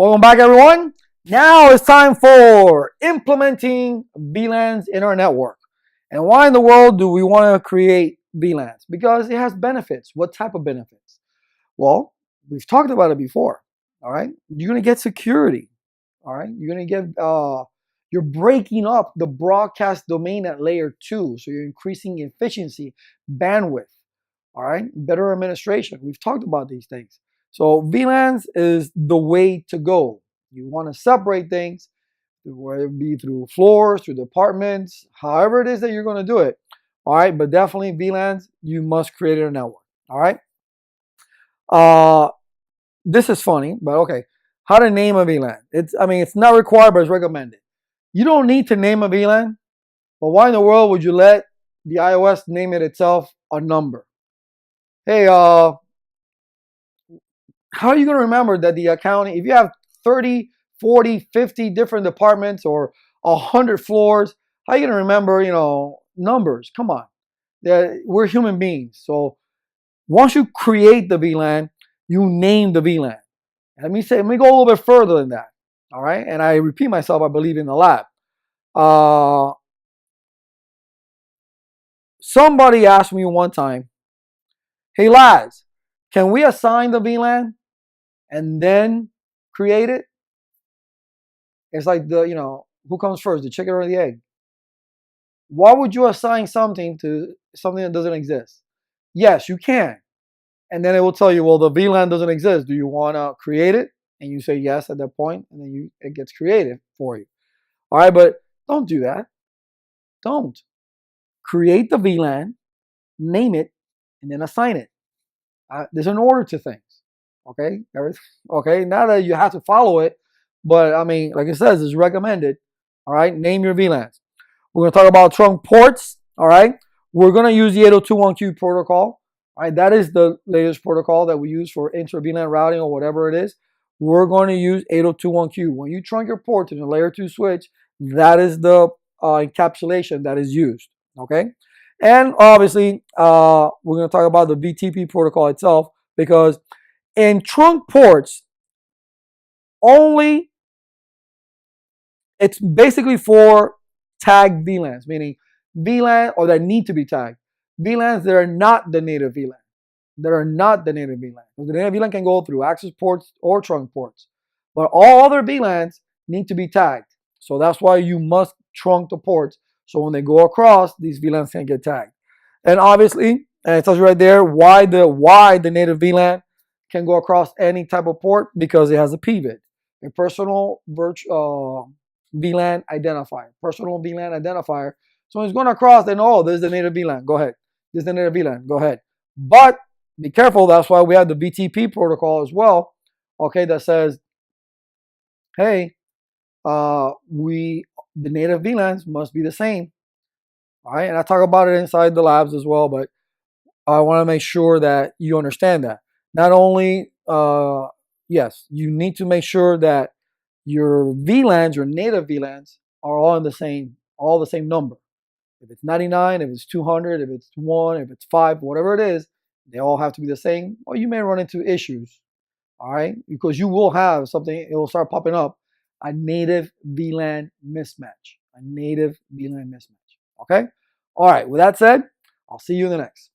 Welcome back, everyone. Now it's time for implementing VLANs in our network. And why in the world do we want to create VLANs? Because it has benefits. What type of benefits? Well, we've talked about it before. All right, you're gonna get security. All right, you're gonna get you're breaking up the broadcast domain at layer 2, so you're increasing efficiency, bandwidth. All right, better administration. We've talked about these things. So VLANs is the way to go. You want to separate things, whether it be through floors, through departments, however it is that you're going to do it. All right, but definitely VLANs, you must create a network. All right. This is funny, but okay. How to name a VLAN? It's not required, but it's recommended. You don't need to name a VLAN, but why in the world would you let the iOS name it itself a number? Hey, how are you going to remember that the accounting, if you have 30, 40, 50 different departments or 100 floors, how are you going to remember, numbers? Come on. We're human beings. So once you create the VLAN, you name the VLAN. Let me go a little bit further than that. All right. And I repeat myself, I believe in the lab. Somebody asked me one time, hey, lads, can we assign the VLAN and then create it? It's like who comes first, the chicken or the egg? Why would you assign something to something that doesn't exist? Yes, you can. And then it will tell you, well, the VLAN doesn't exist. Do you want to create it? And you say yes at that point, and then it gets created for you. All right, but don't do that. Don't. Create the VLAN, name it, and then assign it. There's an order to things. Okay? Okay, not that you have to follow it, but like it says, it's recommended. All right, name your VLANs. We're going to talk about trunk ports. All right, we're going to use the 802.1q protocol. All right, that is the latest protocol that we use for intra-VLAN routing or whatever it is. We're going to use 802.1q. When you trunk your port in a layer 2 switch, that is the encapsulation that is used. Okay, and obviously we're going to talk about the BTP protocol itself, because in trunk ports only, it's basically for tagged VLANs, meaning VLAN or that need to be tagged. VLANs that are not the native VLAN. The native VLAN can go through access ports or trunk ports. But all other VLANs need to be tagged. So that's why you must trunk the ports. So when they go across, these VLANs can get tagged. And obviously, and it tells you right there why the native VLAN can go across any type of port, because it has a PVID, a personal virtual VLAN identifier. Personal VLAN identifier. So when it's going across, then this is the native VLAN. Go ahead. This is the native VLAN. Go ahead. But be careful. That's why we have the BTP protocol as well. Okay, that says, hey, the native VLANs must be the same. All right, and I talk about it inside the labs as well, but I want to make sure that you understand that. Not only, yes, you need to make sure that your VLANs, your native VLANs, are all the same number. If it's 99, if it's 200, if it's 1, if it's 5, whatever it is, they all have to be the same. Or you may run into issues, all right? Because you will have something, it will start popping up, a native VLAN mismatch. Okay? All right, with that said, I'll see you in the next.